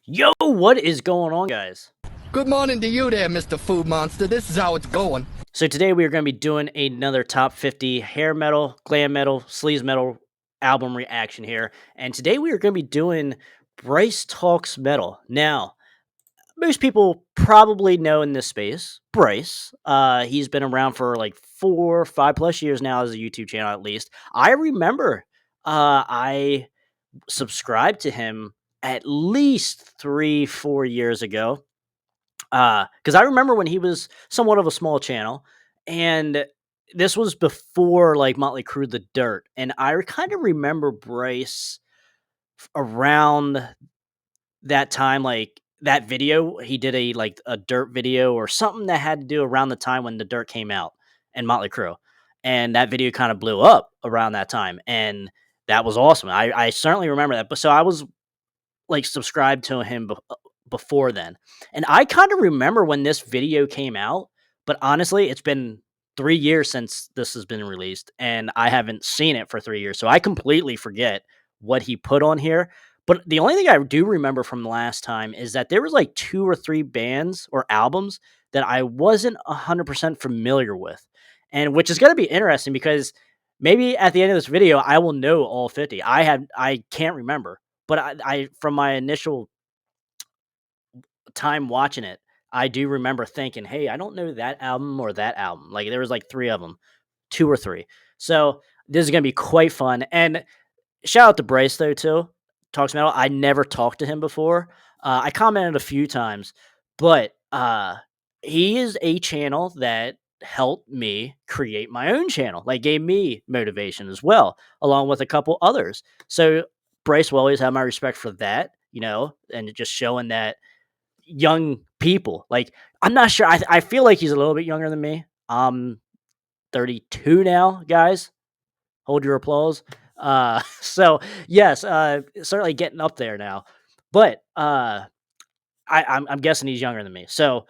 Yo, what is going on, guys? Good morning to you there, Mr. Food Monster. This is how it's going. So today we are going to be doing another top 50 hair metal, glam metal, sleaze metal album reaction here. And today we are going to be doing Bryce Talks Metal. Now, most people probably know in this space Bryce. He's been around for like 4, 5+ years now as a YouTube channel at least. I remember I subscribed to him at least 3, 4 years ago. Because I remember when he was somewhat of a small channel, and this was before like Motley Crue, The Dirt, and I kind of remember Bryce around that time, like that video he did a Dirt video or something that had to do around the time when The Dirt came out and Motley Crue, and that video kind of blew up around that time, and that was awesome. I certainly remember that, but so I was like subscribed to him before then. And I kind of remember when this video came out, but honestly, it's been 3 years since this has been released and I haven't seen it for 3 years. So I completely forget what he put on here. But the only thing I do remember from the last time is that there was like 2 or 3 bands or albums that I wasn't 100% familiar with. And which is going to be interesting because maybe at the end of this video I will know all 50. I can't remember, but I from my initial time watching it, I do remember thinking, "Hey, I don't know that album or that album." Like there was like 3 of them, 2 or 3. So this is gonna be quite fun. And shout out to Bryce though too. Talks Metal. I never talked to him before. I commented a few times, but he is a channel that helped me create my own channel. Like gave me motivation as well, along with a couple others. So Bryce will always have my respect for that, and just showing that young people. Like I'm not sure. I feel like he's a little bit younger than me. I'm 32 now, guys. Hold your applause. So yes, certainly getting up there now. But I'm guessing he's younger than me. So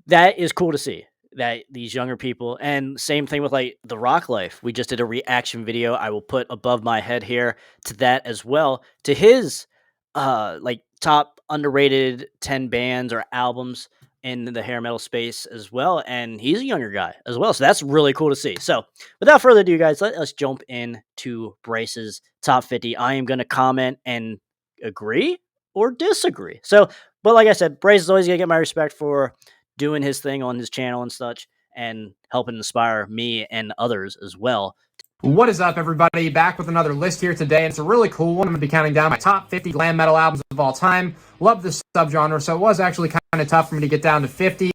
that is cool to see that these younger people, and same thing with like the Rock Life. We just did a reaction video. I will put above my head here to that as well. To his like top underrated 10 bands or albums in the hair metal space as well. And he's a younger guy as well. So that's really cool to see. So without further ado, guys, let us jump into Bryce's top 50. I am going to comment and agree or disagree. So, but like I said, Bryce is always going to get my respect for doing his thing on his channel and such and helping inspire me and others as well. What is up, everybody? Back with another list here today, and it's a really cool one. I'm going to be counting down my top 50 glam metal albums of all time. Love this subgenre, so it was actually kind of tough for me to get down to 50.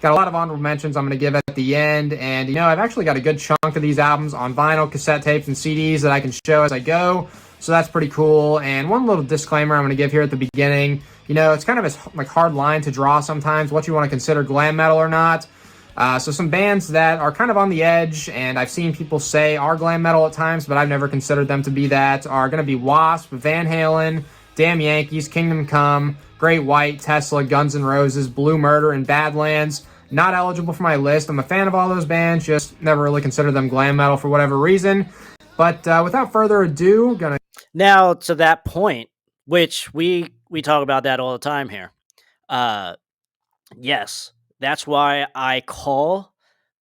Got a lot of honorable mentions I'm going to give at the end, and I've actually got a good chunk of these albums on vinyl, cassette tapes, and CDs that I can show as I go, so that's pretty cool. And one little disclaimer I'm going to give here at the beginning, it's kind of a like hard line to draw sometimes, what you want to consider glam metal or not. So some bands that are kind of on the edge, and I've seen people say are glam metal at times, but I've never considered them to be that, are going to be Wasp, Van Halen, Damn Yankees, Kingdom Come, Great White, Tesla, Guns N' Roses, Blue Murder, and Badlands. Not eligible for my list. I'm a fan of all those bands, just never really considered them glam metal for whatever reason. But without further ado, Now, to that point, which we talk about that all the time here. Yes, that's why I call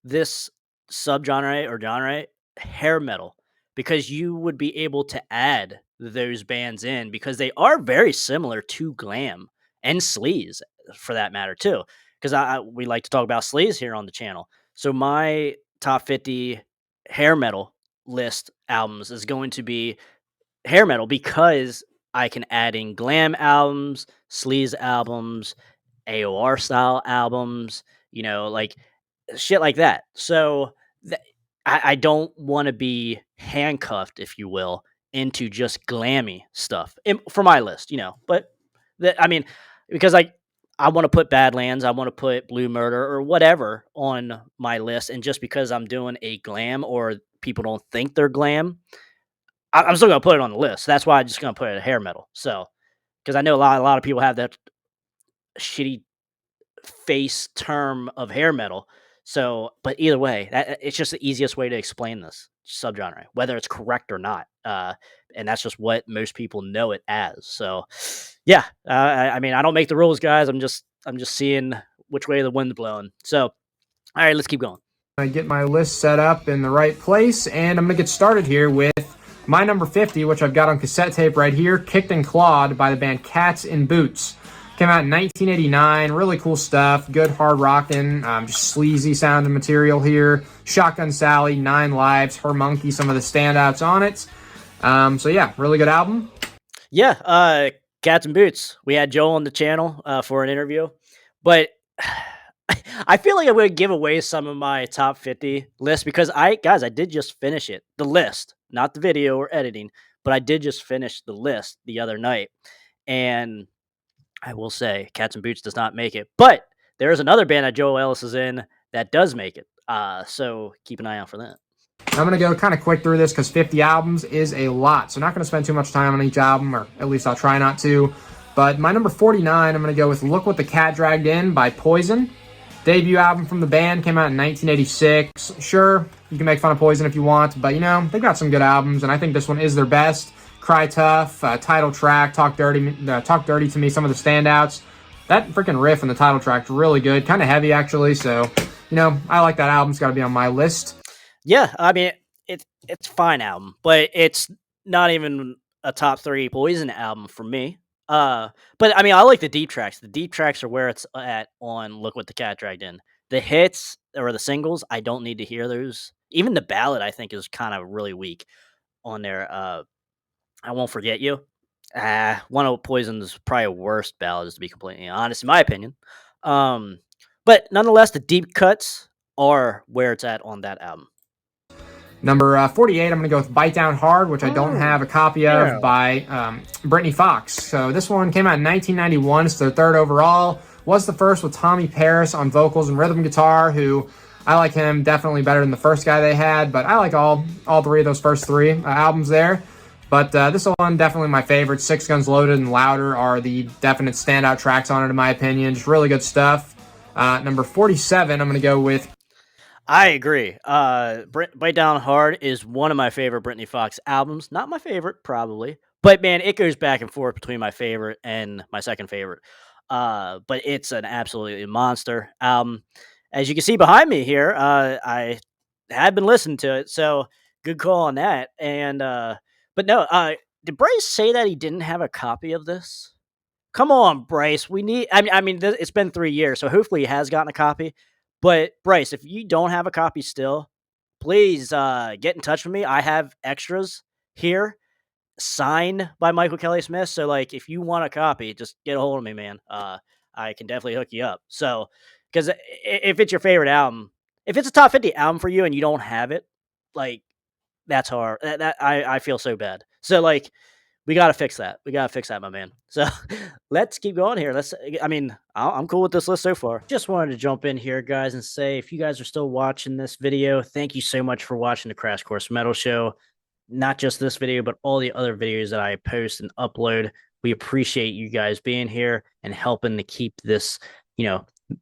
this subgenre or genre hair metal, because you would be able to add those bands in because they are very similar to glam and sleaze for that matter too. Because we like to talk about sleaze here on the channel. So my top 50 hair metal list albums is going to be hair metal because I can add in glam albums, sleaze albums, AOR style albums, like shit like that. So I don't want to be handcuffed, if you will, into just glammy stuff for my list, But I mean, because I want to put Badlands, I want to put Blue Murder or whatever on my list, and just because I'm doing a glam or people don't think they're glam, I'm still gonna put it on the list. That's why I'm just gonna put it at hair metal. So because I know a lot of people have that shitty face term of hair metal. So, but either way, it's just the easiest way to explain this. subgenre, whether it's correct or not. And that's just what most people know it as. So, yeah, I mean, I don't make the rules, guys. I'm just seeing which way the wind's blowing. So, all right, let's keep going. I get my list set up in the right place, and I'm going to get started here with my number 50, which I've got on cassette tape right here, Kicked and Clawed by the band Cats in Boots. Came out in 1989, really cool stuff, good hard rocking, just sleazy sounding material here. Shotgun Sally, Nine Lives, Her Monkey, some of the standouts on it. So yeah, really good album. Yeah, Cats and Boots. We had Joel on the channel for an interview, but I feel like I'm going to give away some of my top 50 list because I did just finish it. The list, not the video or editing, but I did just finish the list the other night. And I will say Cats and Boots does not make it, but there is another band that Joel Ellis is in that does make it. So keep an eye out for that. I'm going to go kind of quick through this because 50 albums is a lot. So not going to spend too much time on each album, or at least I'll try not to. But my number 49, I'm going to go with Look What the Cat Dragged In by Poison. Debut album from the band, came out in 1986. Sure, you can make fun of Poison if you want, but, you know, they've got some good albums, and I think this one is their best. Cry Tough, title track, Talk Dirty to Me, some of the standouts. That freaking riff in the title track's really good, kind of heavy, actually, so, you know, I like that album. It's got to be on my list. Yeah, I mean, it's a fine album, but it's not even a top 3 Poison album for me. But I mean, I like the deep tracks. The deep tracks are where it's at on Look What the Cat Dragged In. The hits or the singles, I don't need to hear those. Even the ballad, I think, is kind of really weak on there. I Won't Forget You. One of Poison's probably worst ballads, to be completely honest, in my opinion. But nonetheless, the deep cuts are where it's at on that album. Number 48, I'm going to go with Bite Down Hard, which I don't have a copy of, by Brittany Fox. So this one came out in 1991. It's their third overall. Was the first with Tommy Paris on vocals and rhythm guitar, who I like him definitely better than the first guy they had, but I like all 3 of those first 3 albums there. But this one, definitely my favorite. Six Guns Loaded and Louder are the definite standout tracks on it, in my opinion. Just really good stuff. Number 47, I'm going to go with... I agree. Bite Down Hard is one of my favorite Brittany Fox albums. Not my favorite, probably. But, man, it goes back and forth between my favorite and my second favorite. But it's an absolutely monster album. As you can see behind me here, I had been listening to it, so good call on that. And but no, did Bryce say that he didn't have a copy of this? Come on, Bryce. We need. I mean, it's been 3 years, so hopefully he has gotten a copy. But Bryce, if you don't have a copy still, please get in touch with me. I have extras here signed by Michael Kelly Smith. So, like, if you want a copy, just get a hold of me, man. I can definitely hook you up. So, because if it's your favorite album, if it's a top 50 album for you and you don't have it, like, that's hard. I feel so bad. So, like, we got to fix that. We got to fix that, my man. So let's keep going here. I'm cool with this list so far. Just wanted to jump in here, guys, and say, if you guys are still watching this video, thank you so much for watching the Crash Course Metal Show. Not just this video, but all the other videos that I post and upload. We appreciate you guys being here and helping to keep this,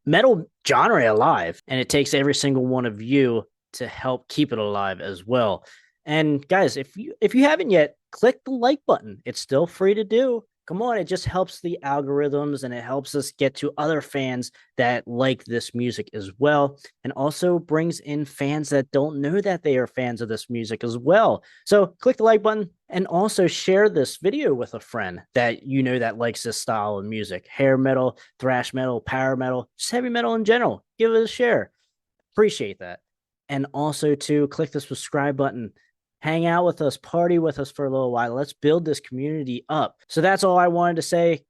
metal genre alive. And it takes every single one of you to help keep it alive as well. And guys, if you haven't yet, click the like button. It's still free to do. Come on, it just helps the algorithms and it helps us get to other fans that like this music as well, and also brings in fans that don't know that they are fans of this music as well. So click the like button and also share this video with a friend that you know that likes this style of music. Hair metal, thrash metal, power metal, just heavy metal in general. Give it a share. Appreciate that. And also to click the subscribe button. Hang out with us, party with us for a little while. Let's build this community up. So that's all I wanted to say.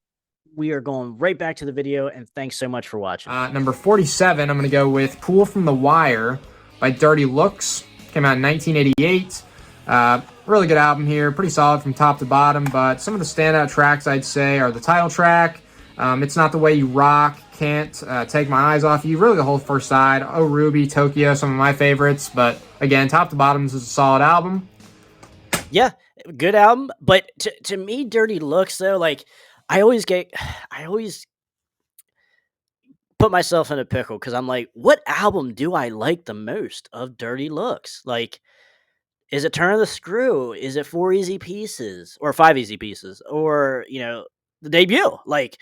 We are going right back to the video, and thanks so much for watching. Number 47, I'm going to go with Pool from the Wire by Dirty Looks. Came out in 1988. Really good album here. Pretty solid from top to bottom, but some of the standout tracks, I'd say, are the title track, It's Not the Way You Rock, Can't Take My Eyes Off You, really the whole first side. Oh Ruby, Tokyo, some of my favorites, but again, top to bottom, this is a solid album. Yeah, good album, but to me, Dirty Looks, though, like, I always put myself in a pickle, because I'm like, what album do I like the most of Dirty Looks? Like, Is it Turn of the Screw? Is it 4 Easy Pieces or 5 Easy Pieces or the debut? Like,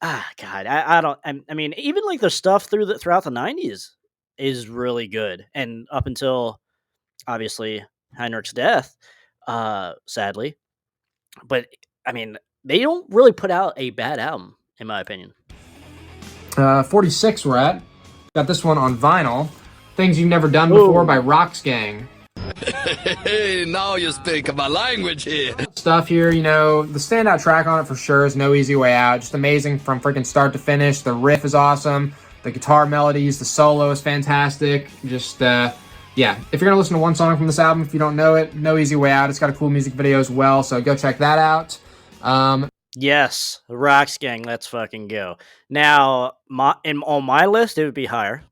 God, I don't. I mean, even like their stuff throughout the '90s is really good, and up until obviously Heinrich's death, sadly. But I mean, they don't really put out a bad album, in my opinion. 46 we're at. Got this one on vinyl. Things You've Never Done Before by Ooh. Roxx Gang. Hey, now you speak my language here. Stuff here, the standout track on it for sure is No Easy Way Out. Just amazing from freaking start to finish. The riff is awesome. The guitar melodies, the solo is fantastic. Just, yeah. If you're going to listen to one song from this album, if you don't know it, No Easy Way Out. It's got a cool music video as well, so go check that out. Yes, Roxx Gang, let's fucking go. Now, on my list, it would be higher,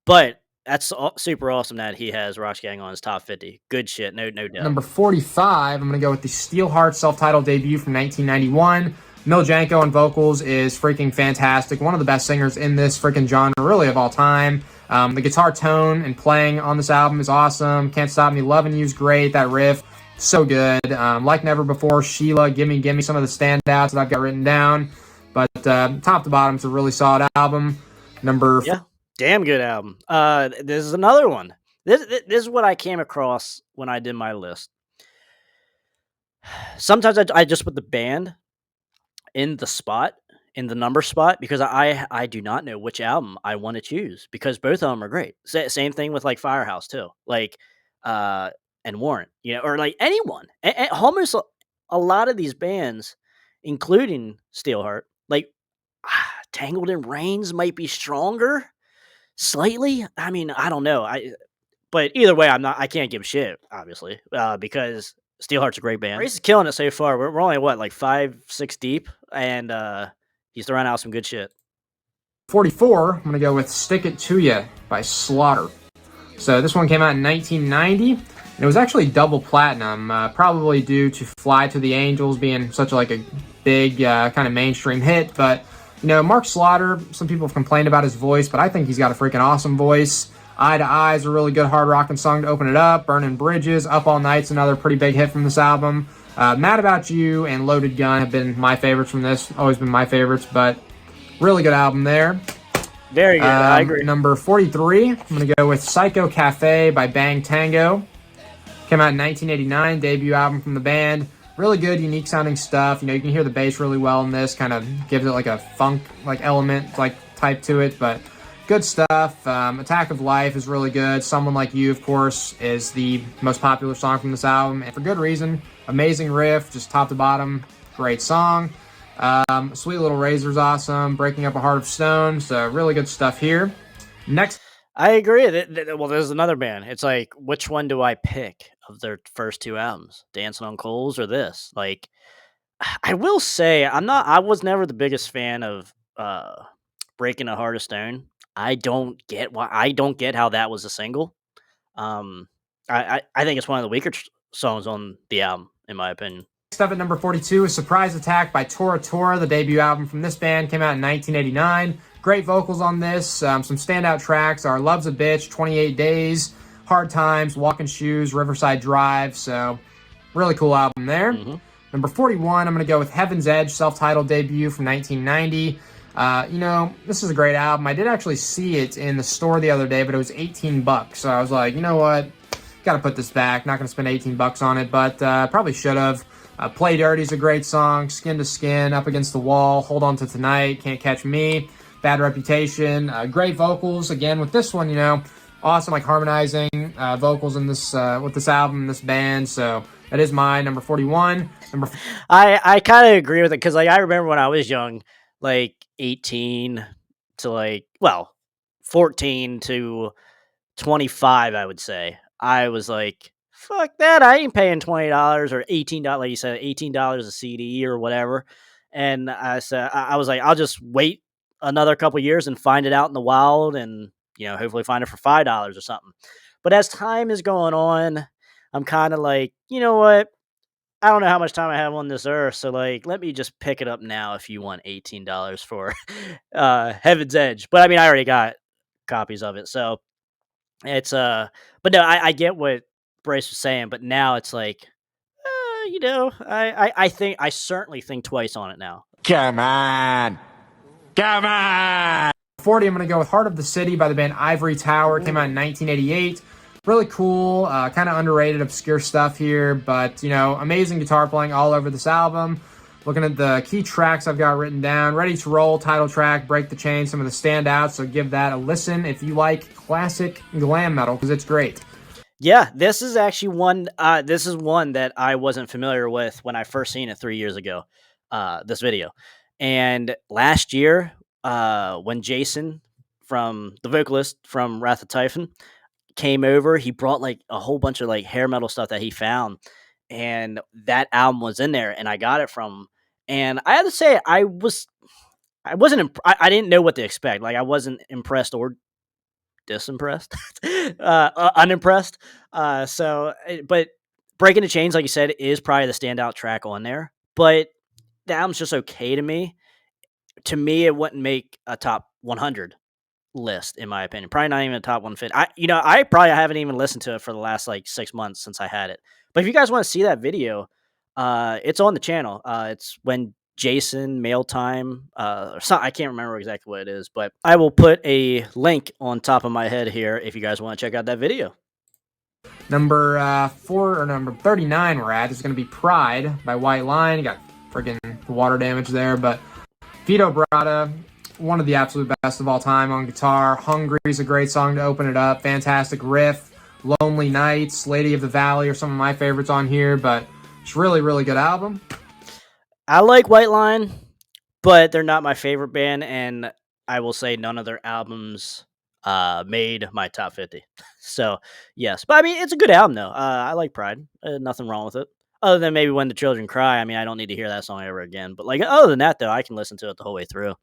but that's super awesome that he has Roxx Gang on his top 50. Good shit, no doubt. Number 45, I'm going to go with the Steelheart self-titled debut from 1991. Miljanko on vocals is freaking fantastic. One of the best singers in this freaking genre, really, of all time. The guitar tone and playing on this album is awesome. Can't Stop Me Loving You is great. That riff, so good. Like Never Before, Sheila, Gimme Gimme, some of the standouts that I've got written down. But top to bottom, it's a really solid album. Yeah, damn good album. This is another one. This is what I came across when I did my list. Sometimes I just put the band in the number spot, because I do not know which album I want to choose, because both of them are great. Same thing with like Firehouse too, like and Warrant, or like anyone. Almost a lot of these bands, including Steelheart, like Tangled in Reigns might be stronger slightly. I mean, I don't know. But either way, I can't give shit, obviously, because Steelheart's a great band. Bryce is killing it so far. We're only like 5-6 deep, and he's throwing out some good shit. 44, I'm going to go with Stick It To Ya by Slaughter. So this one came out in 1990, and it was actually double platinum, probably due to Fly to the Angels being such like a big kind of mainstream hit. But, Mark Slaughter, some people have complained about his voice, but I think he's got a freaking awesome voice. Eye to Eye is a really good hard rocking song to open it up. Burning Bridges, Up All Night's another pretty big hit from this album. Mad About You and Loaded Gun have been my favorites from this. Always been my favorites, but really good album there. Very good, I agree. Number 43, I'm going to go with Psycho Cafe by Bang Tango. Came out in 1989, debut album from the band. Really good, unique sounding stuff. You can hear the bass really well in this. Kind of gives it like a funk like element like type to it, but good stuff. Attack of Life is really good. Someone Like You, of course, is the most popular song from this album, and for good reason. Amazing riff, just top to bottom, great song. Sweet Little Razor's awesome. Breaking Up a Heart of Stone, so really good stuff here. Next, I agree. Well, there's another band. It's like, which one do I pick of their first two albums, Dancing on Coals or this? Like, I will say I was never the biggest fan of Breaking a Heart of Stone. I don't get how that was a single. I think it's one of the weaker songs on the album, in my opinion. Next up at number 42 is Surprise Attack by Tora Tora. The debut album from this band came out in 1989. Great vocals on this. Some standout tracks are Love's a Bitch, 28 Days, Hard Times, Walking Shoes, Riverside Drive. So really cool album there. Mm-hmm. Number 41, I'm going to go with Heaven's Edge, self-titled debut from 1990. This is a great album. I did actually see it in the store the other day, but it was $18. So I was like, you know what? Got to put this back. Not going to spend $18 on it, but probably should have. Play Dirty is a great song. Skin to Skin, Up Against the Wall, Hold On to Tonight, Can't Catch Me, Bad Reputation. Great vocals. Again, with this one, awesome like harmonizing vocals in this with this album, this band. So that is my number 41. I kind of agree with it, because like I remember when I was young, like 18 to 14 to 25, I would say. I was like, fuck that, I ain't paying $20 or $18, like you said, $18 a CD or whatever. And I said, I was like, I'll just wait another couple years and find it out in the wild, and hopefully find it for $5 or something. But as time is going on, I'm kind of like, you know what? I don't know how much time I have on this earth, so like, let me just pick it up now if you want $18 for Heaven's Edge. But I mean, I already got copies of it, so it's but no, I get what Bryce was saying, but now it's like, I certainly think twice on it now. Come on. Come on. 40, I'm going to go with Heart of the City by the band Ivory Tower. Came out in 1988. Really cool, kind of underrated, obscure stuff here, but, amazing guitar playing all over this album. Looking at the key tracks I've got written down. Ready to Roll, title track, Break the Chain, some of the standouts, so give that a listen if you like classic glam metal, because it's great. Yeah, this is actually one that I wasn't familiar with when I first seen it 3 years ago, this video. And last year, when Jason, from the vocalist from Wrath of Typhon, came over, he brought like a whole bunch of like hair metal stuff that he found, and that album was in there, and I got it from him. And I had to say, I didn't know what to expect. Like, I wasn't impressed or disimpressed, unimpressed. But Breaking the Chains, like you said, is probably the standout track on there. But the album's just okay to me. To me, it wouldn't make a top 100 list, in my opinion. Probably not even a top 150. I probably haven't even listened to it for the last like 6 months since I had it. But if you guys want to see that video, it's on the channel. It's when Jason Mail Time, or something. I can't remember exactly what it is, but I will put a link on top of my head here if you guys want to check out that video. Number 39 we're at. This is going to be Pride by White Line. You got freaking water damage there, but Vito Bratta, one of the absolute best of all time on guitar. Hungry is a great song to open it up. Fantastic riff. Lonely Nights, Lady of the Valley are some of my favorites on here, but it's really, really good album. I like White Line, but they're not my favorite band, and I will say none of their albums made my top 50. So, yes. But, I mean, it's a good album, though. I like Pride. Nothing wrong with it. Other than maybe When the Children Cry. I mean, I don't need to hear that song ever again. But, like, other than that, though, I can listen to it the whole way through.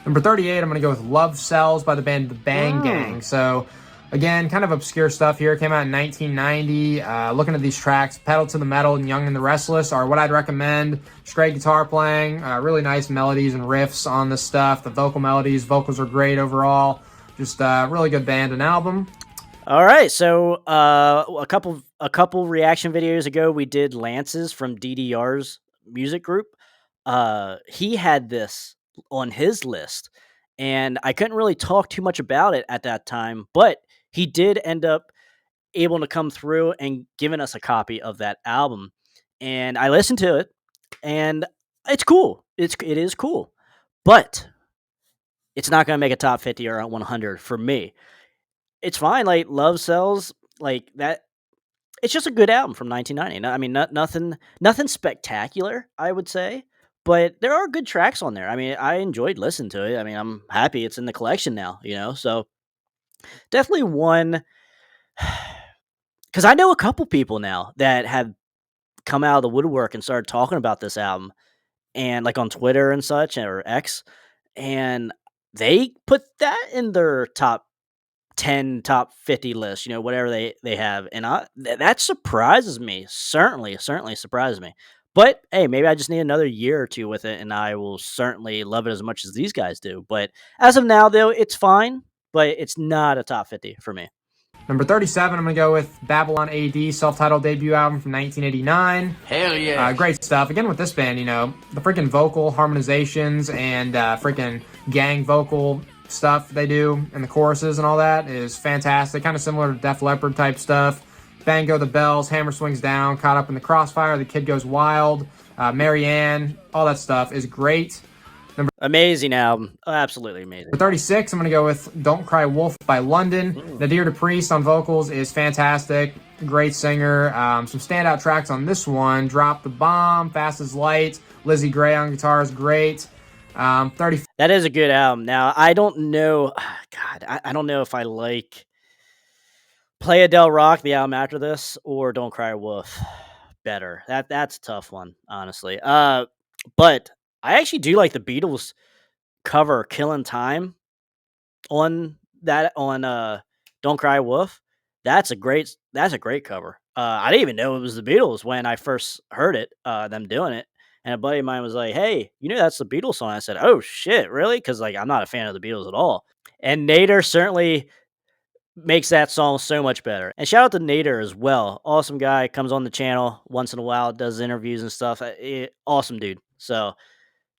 Number 38, I'm going to go with Love Cells by the band The Bang Gang. So, again, kind of obscure stuff here. Came out in 1990. Looking at these tracks, Pedal to the Metal and Young and the Restless are what I'd recommend. Straight guitar playing, really nice melodies and riffs on this stuff. The vocals are great overall. Just really good band and album. All right, so a couple reaction videos ago, we did Lance's from DDR's music group. He had this on his list, and I couldn't really talk too much about it at that time, but he did end up able to come through and giving us a copy of that album, and I listened to it, and it's cool. It is cool, but it's not going to make a top 50 or 100 for me. It's fine. Like, Love Cells, like that. It's just a good album from 1990. I mean, nothing spectacular, I would say, but there are good tracks on there. I mean, I enjoyed listening to it. I mean, I'm happy it's in the collection now, so definitely one, because I know a couple people now that have come out of the woodwork and started talking about this album, and like on Twitter and such, or X, and they put that in their top 10, top 50 list, whatever they have. And that surprises me. Certainly surprises me. But hey, maybe I just need another year or two with it, and I will certainly love it as much as these guys do. But as of now, though, it's fine, but it's not a top 50 for me. Number 37, I'm going to go with Babylon AD, self-titled debut album from 1989. Hell yeah. Great stuff. Again, with this band, the freaking vocal harmonizations and freaking gang vocal stuff they do and the choruses and all that is fantastic. Kind of similar to Def Leppard type stuff. Bang Go the Bells, Hammer Swings Down, Caught Up in the Crossfire, The Kid Goes Wild, Marianne, all that stuff is great. Amazing album. Absolutely amazing. For 36, I'm going to go with Don't Cry Wolf by London. Nadir DePriest on vocals is fantastic. Great singer. Some standout tracks on this one. Drop the Bomb, Fast as Light. Lizzie Gray on guitar is great. 30. That is a good album. Now, I don't know. God, I don't know if I like Playa del Rock, the album after this, or Don't Cry Wolf better. That's a tough one, honestly. But I actually do like the Beatles cover Killing Time on Don't Cry Wolf. That's a great cover. I didn't even know it was the Beatles when I first heard it, them doing it. And a buddy of mine was like, "Hey, that's the Beatles song." I said, "Oh shit, really?" Because like I'm not a fan of the Beatles at all. And Nader certainly makes that song so much better. And shout out to Nader as well. Awesome guy, comes on the channel once in a while, does interviews and stuff. Awesome dude. So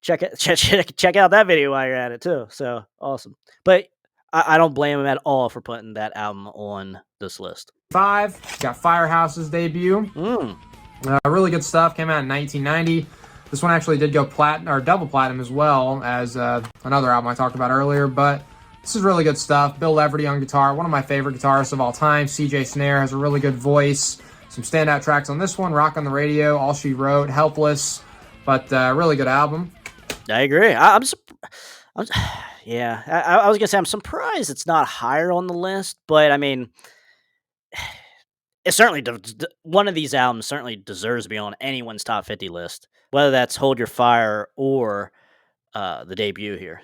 check out that video while you're at it too. So awesome. But I don't blame him at all for putting that album on this list. 5, got Firehouse's debut. Really good stuff. Came out in 1990. This one actually did go platinum or double platinum as well as another album I talked about earlier. But this is really good stuff. Bill Leverty on guitar, one of my favorite guitarists of all time. CJ Snare has a really good voice. Some standout tracks on this one: Rock on the Radio, All She Wrote, Helpless. But really good album. I agree. Yeah, I was gonna say I'm surprised it's not higher on the list, but I mean, it certainly one of these albums certainly deserves to be on anyone's top 50 list, whether that's Hold Your Fire or the debut here.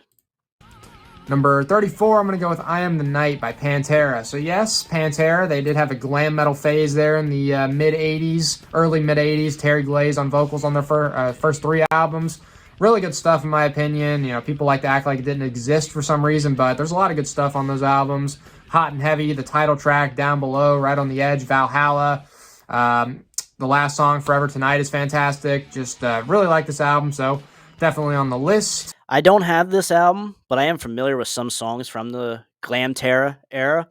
Number 34, I'm going to go with I Am the Night by Pantera. So yes, Pantera, they did have a glam metal phase there in the mid-80s, early mid-80s. Terry Glaze on vocals on their first 3 albums. Really good stuff in my opinion. You know, people like to act like it didn't exist for some reason, but there's a lot of good stuff on those albums. Hot and Heavy, the title track, Down Below, Right on the Edge, Valhalla. The last song, Forever Tonight, is fantastic. Just really like this album, so definitely on the list. I don't have this album, but I am familiar with some songs from the Glamterra era.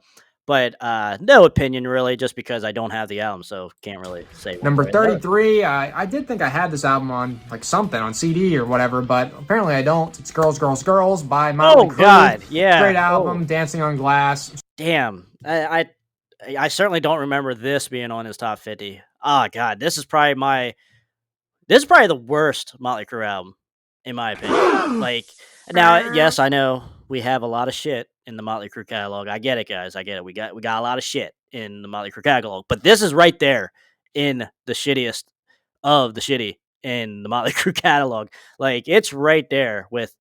But no opinion really, just because I don't have the album, so can't really say. Number 33, I did think I had this album on like something on CD or whatever, but apparently I don't. It's Girls, Girls, Girls by Motley Crue. Oh God, yeah, great album. Dancing on Glass. Damn, I certainly don't remember this being on his top 50. Oh God, this is probably the worst Motley Crue album, in my opinion. Like, now, yes, I know we have a lot of shit in the Motley Crue catalog. I get it, guys. I get it. We got a lot of shit in the Motley Crue catalog, but this is right there in the shittiest of the shitty in the Motley Crue catalog. Like, it's right there with.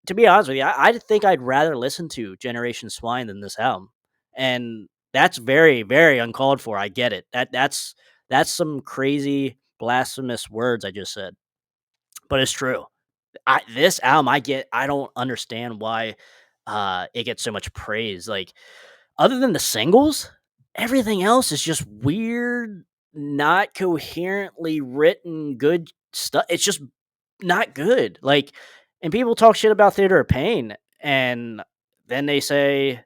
To be honest with you, I think I'd rather listen to Generation Swine than this album, and that's very, very uncalled for. I get it. That's some crazy blasphemous words I just said, but it's true. This album, I don't understand why it gets so much praise. Like, other than the singles, everything else is just weird, not coherently written, good stuff. It's just not good. Like, and people talk shit about Theater of Pain, and then they say,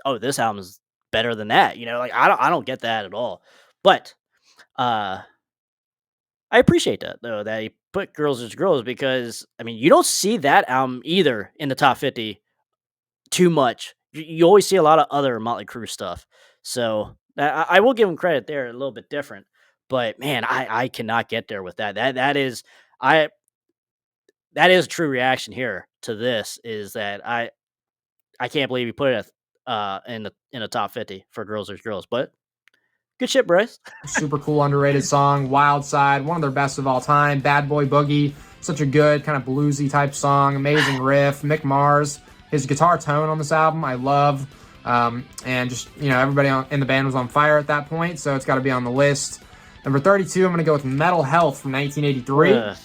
"Oh, this album is better than that." You know, like I don't get that at all. But I appreciate that though, that he put Girls is Girls, because I mean, you don't see that album either in the top 50 too much. You always see a lot of other Motley Crue stuff. So I will give him credit there, a little bit different. But man, I cannot get there with that. That is a true reaction here to this, is that I can't believe he put it in the top 50 for Girls is Girls. But good shit, Bryce. Super cool, underrated song. Wild Side, one of their best of all time. Bad Boy Boogie, such a good kind of bluesy type song. Amazing riff. Mick Mars, his guitar tone on this album, I love. And just, you know, everybody in the band was on fire at that point, so it's got to be on the list. Number 32, I'm going to go with Metal Health from 1983.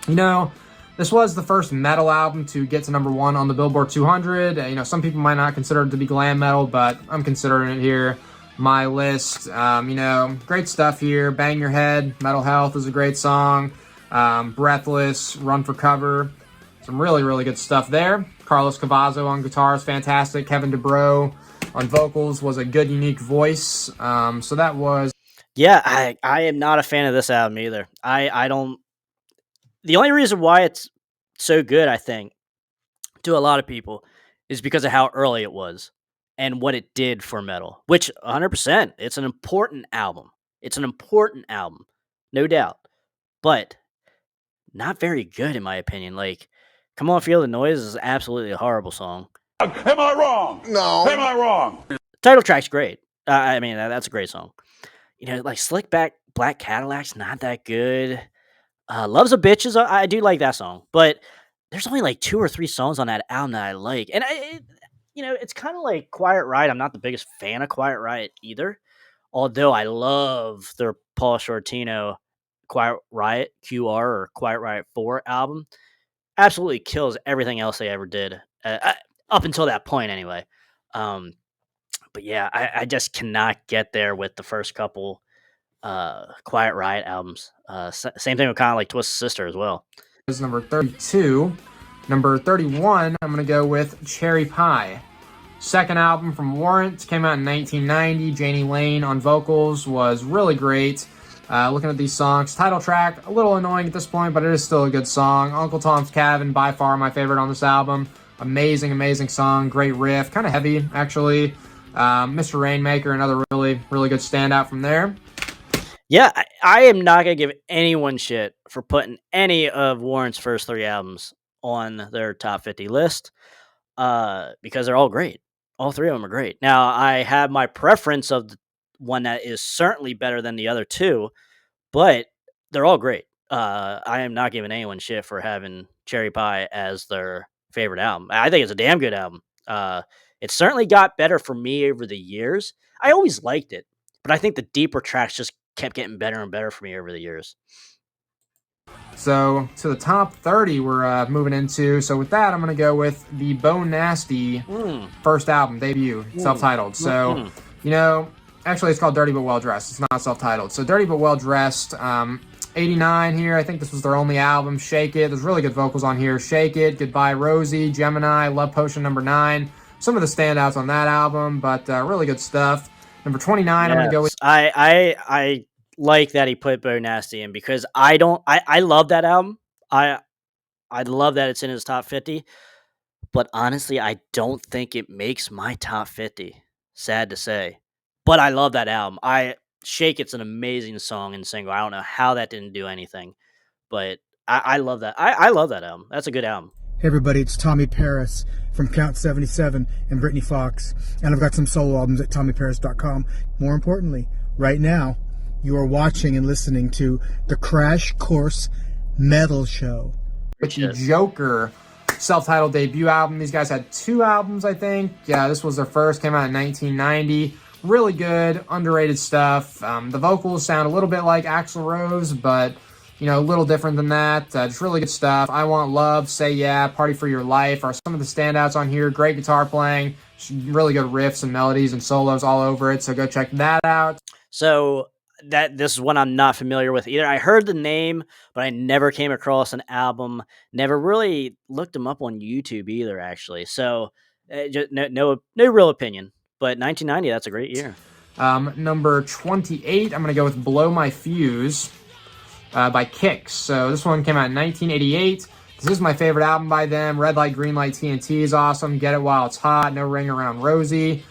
You know, this was the first metal album to get to number 1 on the Billboard 200. You know, some people might not consider it to be glam metal, but I'm considering it here. My list, you know, great stuff here. Bang Your Head, Metal Health is a great song. Breathless, Run for Cover, some really, really good stuff there. Carlos Cavazo on guitar is fantastic. Kevin DuBrow on vocals was a good, unique voice. So that was... Yeah, I am not a fan of this album either. I don't... The only reason why it's so good, I think, to a lot of people, is because of how early it was and what it did for metal, which 100%, it's an important album. It's an important album, no doubt, but not very good in my opinion. Like, Come On Feel the Noise is absolutely a horrible song. Am I wrong? No. Am I wrong? Title track's great. I mean, that's a great song. You know, like Slick Back Black Cadillac's not that good. Love's a Bitch I do like that song, but there's only like 2 or 3 songs on that album that I like. And you know, it's kind of like Quiet Riot. I'm not the biggest fan of Quiet Riot either, although I love their Paul Shortino Quiet Riot QR or Quiet Riot 4 album. Absolutely kills everything else they ever did, up until that point anyway. But yeah, I just cannot get there with the first couple Quiet Riot albums. Same thing with kind of like Twisted Sister as well. Is number 32. Number 31, I'm going to go with Cherry Pie. Second album from Warrant, came out in 1990. Janie Lane on vocals was really great. Looking at these songs, title track, a little annoying at this point, but it is still a good song. Uncle Tom's Cabin, by far my favorite on this album. Amazing, amazing song, great riff, kind of heavy, actually. Mr. Rainmaker, another really, really good standout from there. Yeah, I am not going to give anyone shit for putting any of Warrant's first 3 albums on their top 50 list because they're all great. All 3 of them are great. Now, I have my preference of the one that is certainly better than the other 2, but they're all great. I am not giving anyone shit for having Cherry Pie as their favorite album. I think it's a damn good album. It certainly got better for me over the years. I always liked it, but I think the deeper tracks just kept getting better and better for me over the years. So to the top 30 we're moving into. So with that, I'm going to go with the Bone Nasty first album, debut, self-titled. So, you know, actually it's called Dirty But Well Dressed. It's not self-titled. So Dirty But Well Dressed, 89 here. I think this was their only album. Shake It. There's really good vocals on here. Shake It, Goodbye Rosie, Gemini, Love Potion number 9. Some of the standouts on that album, but really good stuff. Number 29, I'm going to go with... I like that he put Bo Nasty in because I love that album. I love that it's in his top 50. But honestly, I don't think it makes my top 50. Sad to say. But I love that album. Shake It's an amazing song and single. I don't know how that didn't do anything. But I love that. I love that album. That's a good album. Hey everybody, it's Tommy Paris from Count 77 and Brittany Fox, and I've got some solo albums at TommyParis.com. More importantly, right now, you are watching and listening to the Krash Kourse Metal Show. With the Joker self-titled debut album. These guys had 2 albums, I think. Yeah, this was their first, came out in 1990. Really good, underrated stuff. The vocals sound a little bit like Axl Rose, but you know, a little different than that. Just really good stuff. I Want Love, Say Yeah, Party for Your Life are some of the standouts on here. Great guitar playing, really good riffs and melodies and solos all over it. So go check that out. So this is one I'm not familiar with either. I heard the name, but I never came across an album. Never really looked them up on YouTube either, actually. So just no real opinion. But 1990, that's a great year. Number 28, I'm going to go with Blow My Fuse. By Kix. So this one came out in 1988. This is my favorite album by them. Red Light, Green Light, TNT is awesome. Get It While It's Hot, No Ring Around Rosie.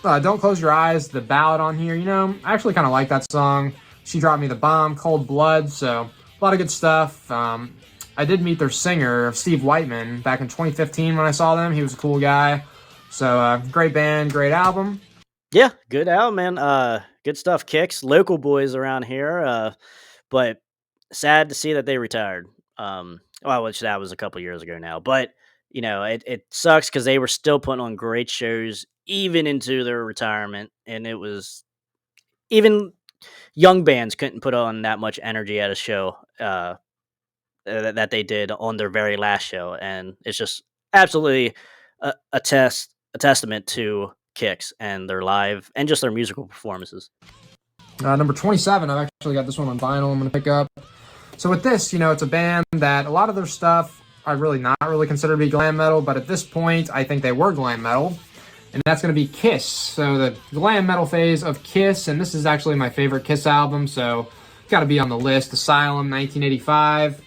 Don't Close Your Eyes, the ballad on here. You know, I actually kind of like that song. She Dropped Me the Bomb, Cold Blood. So a lot of good stuff. I did meet their singer, Steve Whiteman, back in 2015 when I saw them. He was a cool guy. So great band, great album. Yeah, good album, man. Good stuff. Kix, local boys around here. But sad to see that they retired. Which that was a couple years ago now. But, you know, it sucks because they were still putting on great shows even into their retirement. And it was even young bands couldn't put on that much energy at a show that they did on their very last show. And it's just absolutely a testament to Kix and their live and just their musical performances. Number 27, I've actually got this one on vinyl I'm going to pick up. So with this, you know, it's a band that a lot of their stuff I really not really consider to be glam metal, but at this point, I think they were glam metal. And that's going to be Kiss. So the glam metal phase of Kiss, and this is actually my favorite Kiss album, so it's got to be on the list. Asylum, 1985.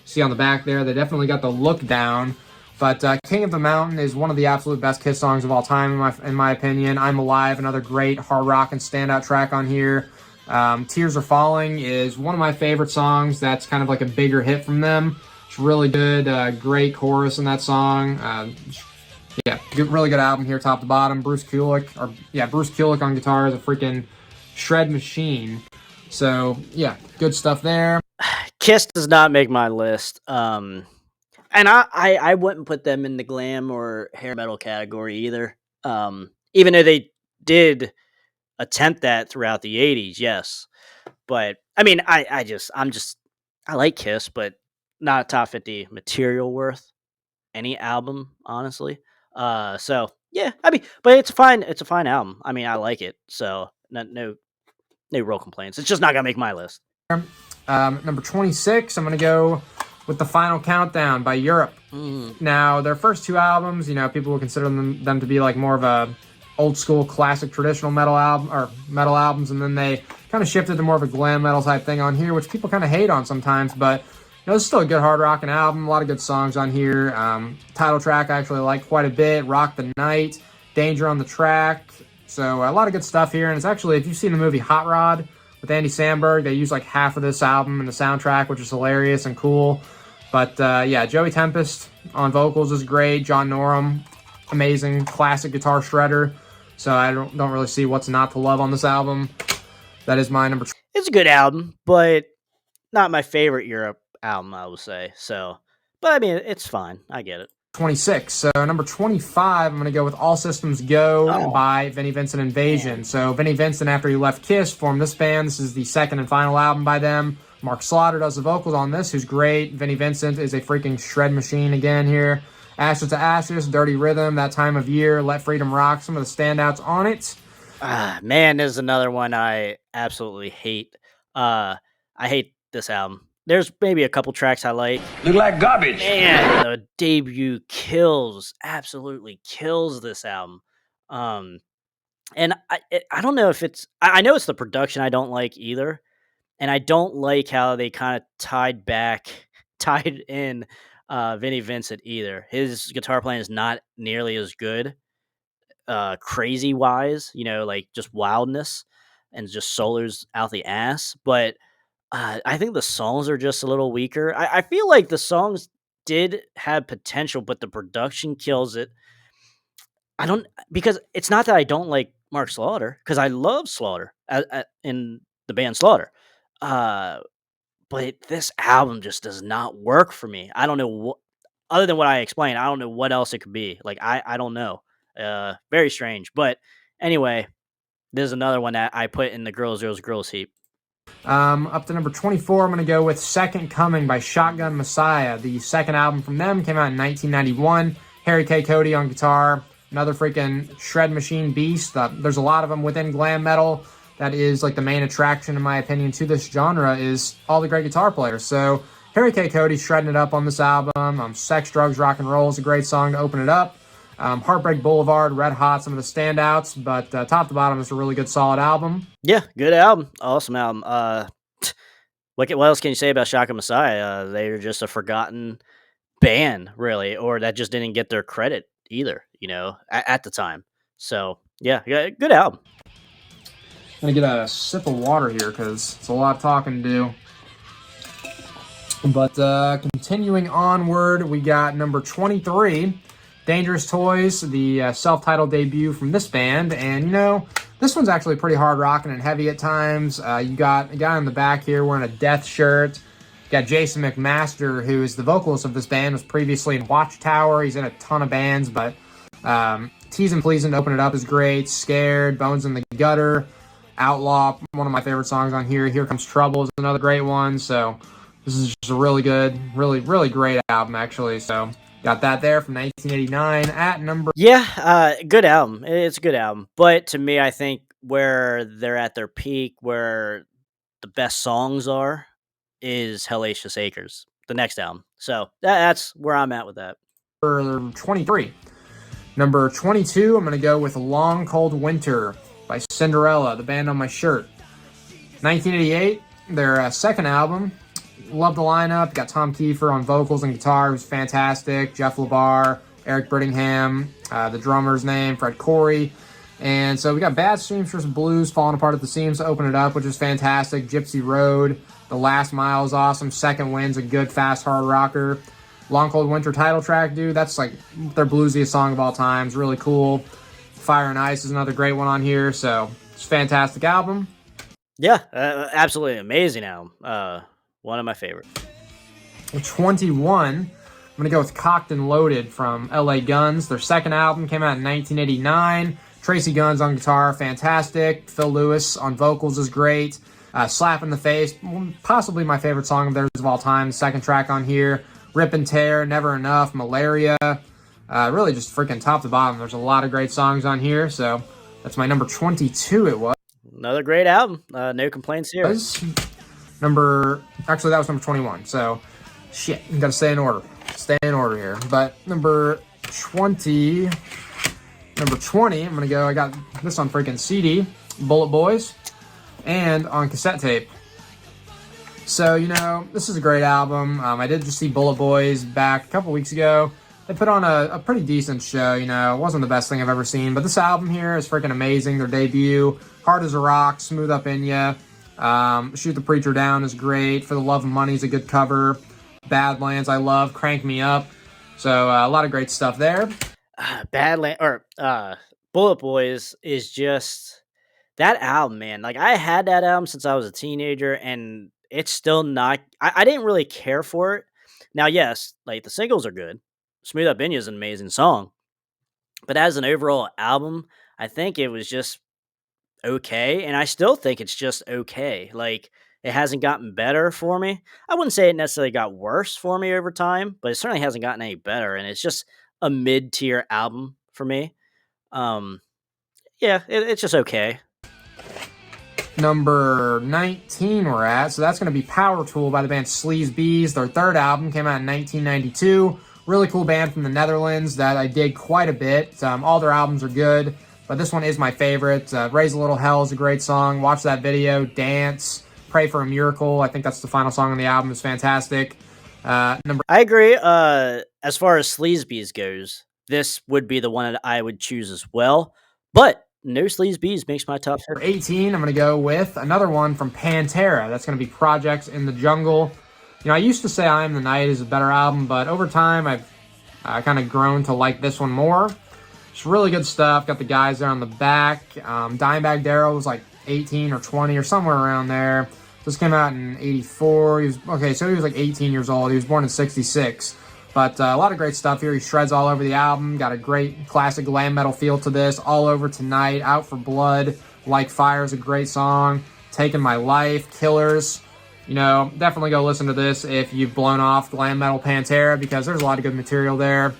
See on the back there, they definitely got the look down. But King of the Mountain is one of the absolute best Kiss songs of all time, in my opinion. I'm Alive, another great hard rock and standout track on here. Tears Are Falling is one of my favorite songs. That's kind of like a bigger hit from them. It's really good, great chorus in that song. Really good album here, top to bottom. Bruce Kulick on guitar is a freaking shred machine. So, yeah, good stuff there. Kiss does not make my list. And I wouldn't put them in the glam or hair metal category either. Even though they did attempt that throughout the 80s, yes. But I mean, I like Kiss, but not a top 50 material worth any album, honestly. So Yeah, I mean, but it's fine. It's a fine album. I mean, I like it. So no real complaints. It's just not gonna make my list. Number 26, I'm going to go with The Final Countdown by Europe. Now, their first two albums, people will consider them to be like more of a old school classic traditional metal album or metal albums, and then they kind of shifted to more of a glam metal type thing on here, which people kind of hate on sometimes, but it's still a good hard rocking album. A lot of good songs on here. Title track I actually like quite a bit. Rock the Night, Danger on the Track. So a lot of good stuff here, and it's actually, if you've seen the movie Hot Rod with Andy Samberg, they use like half of this album in the soundtrack, which is hilarious and cool. But yeah, Joey Tempest on vocals is great. John Norum, amazing classic guitar shredder. So I don't really see what's not to love on this album. That is my number. It's a good album, but not my favorite Europe album, I would say. So, but I mean, it's fine. I get it. 26. So number 25, I'm going to go with All Systems Go by Vinnie Vincent Invasion. So Vinnie Vincent, after he left Kiss, formed this band. This is the second and final album by them. Mark Slaughter does the vocals on this, who's great. Vinnie Vincent is a freaking shred machine again here. Ashes to Ashes, Dirty Rhythm, That Time of Year, Let Freedom Rock, some of the standouts on it. Man, there's another one I absolutely hate. I hate this album. There's maybe a couple tracks I like. Look like garbage. Man, the debut absolutely kills this album. And I don't know if it's, I know it's the production I don't like either. And I don't like how they kind of tied in Vinnie Vincent either. His guitar playing is not nearly as good, crazy wise, like just wildness and just solos out the ass. But I think the songs are just a little weaker. I feel like the songs did have potential, but the production kills it. Because it's not that I don't like Mark Slaughter, because I love Slaughter in the band Slaughter. But this album just does not work for me. I don't know what, other than what I explained, I don't know what else it could be. Like, I don't know. Very strange. But anyway, there's another one that I put in the girls heap. Up to number 24, I'm going to go with Second Coming by Shotgun Messiah. The second album from them came out in 1991. Harry K. Cody on guitar. Another freaking shred machine beast. There's a lot of them within glam metal. That is like the main attraction, in my opinion, to this genre is all the great guitar players. So Harry K. Cody shredding it up on this album. Sex, Drugs, Rock and Roll is a great song to open it up. Heartbreak Boulevard, Red Hot, some of the standouts, but top to bottom, it's a really good, solid album. Yeah, good album. Awesome album. What else can you say about Shotgun Messiah? They're just a forgotten band, really, or that just didn't get their credit either, at the time. So, yeah, good album. I'm going to get a sip of water here because it's a lot of talking to do. But continuing onward, we got number 23, Dangerous Toys, the self-titled debut from this band. And, this one's actually pretty hard rocking and heavy at times. You got a guy in the back here wearing a Death shirt. You got Jason McMaster, who is the vocalist of this band, was previously in Watchtower. He's in a ton of bands, but Teasin' Pleasin' to Open It Up is great. Scared, Bones in the Gutter, Outlaw, one of my favorite songs on here. Here Comes Trouble is another great one. So this is just a really good, really, really great album, actually. So got that there from 1989 at number... Yeah, good album. It's a good album. But to me, I think where they're at their peak, where the best songs are, is Hellacious Acres, the next album. So that's where I'm at with that. For 23. Number 22, I'm going to go with Long Cold Winter by Cinderella, the band on my shirt. 1988, their second album. Love the lineup. Got Tom Kiefer on vocals and guitar, who's fantastic. Jeff LaBar, Eric Brittingham, the drummer's name, Fred Corey. And so we got Bad Seamstress Blues, Falling Apart at the Seams to open it up, which is fantastic. Gypsy Road, The Last Mile is awesome. Second Wind's a good, fast, hard rocker. Long Cold Winter title track, dude. That's like their bluesiest song of all time. It's really cool. Fire and Ice is another great one on here. So it's a fantastic album. Yeah, absolutely amazing album. One of my favorites. 21, I'm going to go with Cocked and Loaded from LA Guns. Their second album came out in 1989. Tracy Guns on guitar, fantastic. Phil Lewis on vocals is great. Slap in the Face, possibly my favorite song of theirs of all time. Second track on here. Rip and Tear, Never Enough, Malaria. Really just freaking top to bottom. There's a lot of great songs on here, so that's my number 22 it was. Another great album. No complaints here. Actually, that was number 21, so shit, you gotta stay in order. Stay in order here. But number 20, I'm gonna go, I got this on freaking CD, Bullet Boys, and on cassette tape. So, this is a great album. I did just see Bullet Boys back a couple weeks ago. They put on a pretty decent show, It wasn't the best thing I've ever seen, but this album here is freaking amazing. Their debut, Hard as a Rock, Smooth Up In Ya, Shoot the Preacher Down is great. For the Love of Money is a good cover. Badlands I love. Crank Me Up. So a lot of great stuff there. Bullet Boys is just that album, man. Like, I had that album since I was a teenager, and it's still not. I didn't really care for it. Now, yes, like the singles are good. Smooth Up In Ya is an amazing song, but as an overall album, I think it was just okay, and I still think it's just okay. Like, it hasn't gotten better for me. I wouldn't say it necessarily got worse for me over time, but it certainly hasn't gotten any better, and it's just a mid-tier album for me. It's just okay. Number 19 we're at, so that's going to be Power Tool by the band Sleaze Bees. Their third album came out in 1992. Really cool band from the Netherlands that I dig quite a bit. All their albums are good, but this one is my favorite. Raise a Little Hell is a great song. Watch that video, dance, Pray for a Miracle. I think that's the final song on the album. It's fantastic. I agree. As far as Sleaze Bees goes, this would be the one that I would choose as well, but no Sleaze Bees makes my top 50. 18, I'm going to go with another one from Pantera. That's going to be Projects in the Jungle. I used to say I Am the Night is a better album, but over time I've kind of grown to like this one more. It's really good stuff. Got the guys there on the back. Dimebag Darrell was like 18 or 20 or somewhere around there. This came out in 84. He was like 18 years old. He was born in 66. But a lot of great stuff here. He shreds all over the album. Got a great classic glam metal feel to this. All Over Tonight, Out for Blood, Like Fire is a great song. Taking My Life, Killers. Definitely go listen to this if you've blown off glam metal Pantera, because there's a lot of good material there.